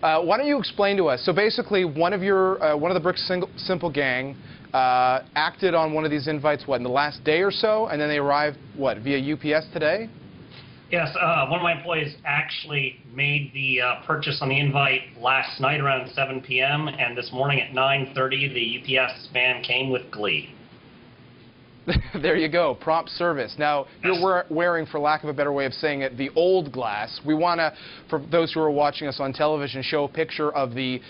Why don't you explain to us? So basically, one of the Brick Simple gang acted on one of these invites, what, in the last day or so, and then they arrived, what, via UPS today? Yes, one of my employees actually made the purchase on the invite last night around 7 p.m., and this morning at 9:30, the UPS van came with glee. There you go, prompt service. Now, you're wearing, for lack of a better way of saying it, the old glass. We want to, for those who are watching us on television, show a picture of the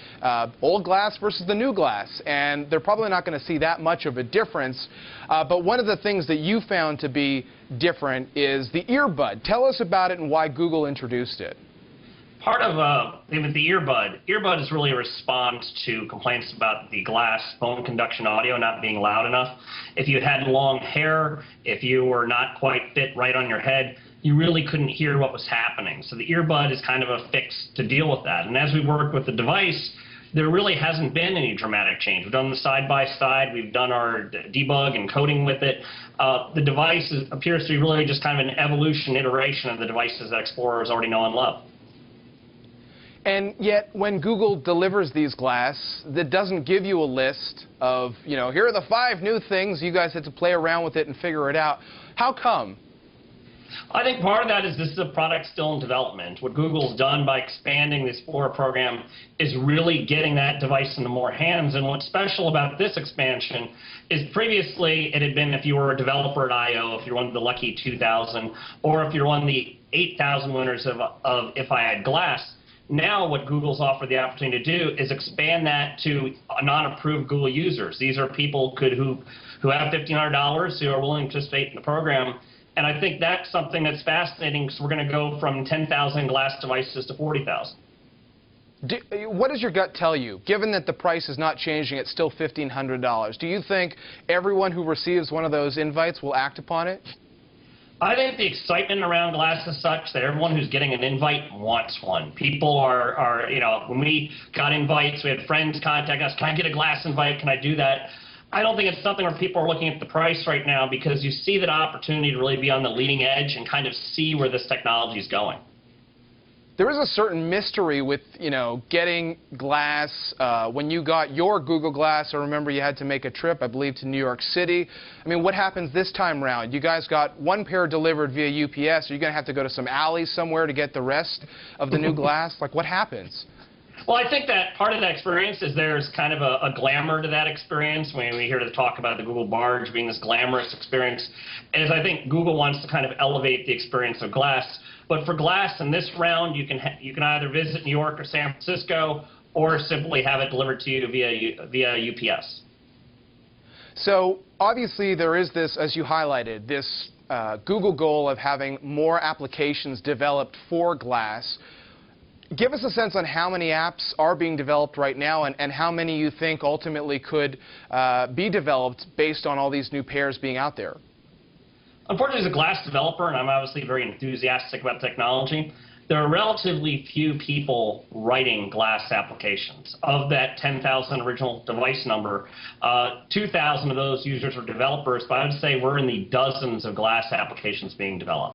old glass versus the new glass. And they're probably not going to see that much of a difference. But one of the things that you found to be different is the earbud. Tell us about it and why Google introduced it. Part of the earbud is really a response to complaints about the glass bone conduction audio not being loud enough. If you had long hair, if you were not quite fit right on your head, you really couldn't hear what was happening. So the earbud is kind of a fix to deal with that. And as we work with the device, there really hasn't been any dramatic change. We've done the side-by-side. We've done our debug and coding with it. The device appears to be really just kind of an evolution, iteration of the devices that explorers already know and love. And yet, when Google delivers these glass, that doesn't give you a list of, here are the 5 new things. You guys had to play around with it and figure it out. How come? I think part of that is this is a product still in development. What Google's done by expanding the Explorer program is really getting that device into more hands. And what's special about this expansion is previously it had been if you were a developer at I/O, if you're one of the lucky 2,000, or if you're one of the 8,000 winners of If I Had Glass. Now what Google's offered the opportunity to do is expand that to non-approved Google users. These are people who have $1,500 who are willing to participate in the program. And I think that's something that's fascinating because we're going to go from 10,000 glass devices to 40,000. What does your gut tell you? Given that the price is not changing, it's still $1,500. Do you think everyone who receives one of those invites will act upon it? I think the excitement around glass is such that everyone who's getting an invite wants one. People are when we got invites, we had friends contact us, can I get a glass invite, can I do that? I don't think it's something where people are looking at the price right now because you see that opportunity to really be on the leading edge and kind of see where this technology is going. There is a certain mystery with, getting glass. When you got your Google Glass, I remember you had to make a trip, I believe, to New York City. I mean, what happens this time around? You guys got one pair delivered via UPS. Are you going to have to go to some alleys somewhere to get the rest of the new glass? Like, what happens? Well, I think that part of that experience is there's kind of a glamour to that experience. When we hear the talk about the Google Barge being this glamorous experience, as I think Google wants to kind of elevate the experience of glass. But for glass in this round, you can either visit New York or San Francisco or simply have it delivered to you via UPS. So obviously there is this, as you highlighted, this Google goal of having more applications developed for glass. Give us a sense on how many apps are being developed right now and how many you think ultimately could be developed based on all these new pairs being out there. Unfortunately, as a glass developer, and I'm obviously very enthusiastic about technology, there are relatively few people writing glass applications. Of that 10,000 original device number, 2,000 of those users are developers, but I would say we're in the dozens of glass applications being developed.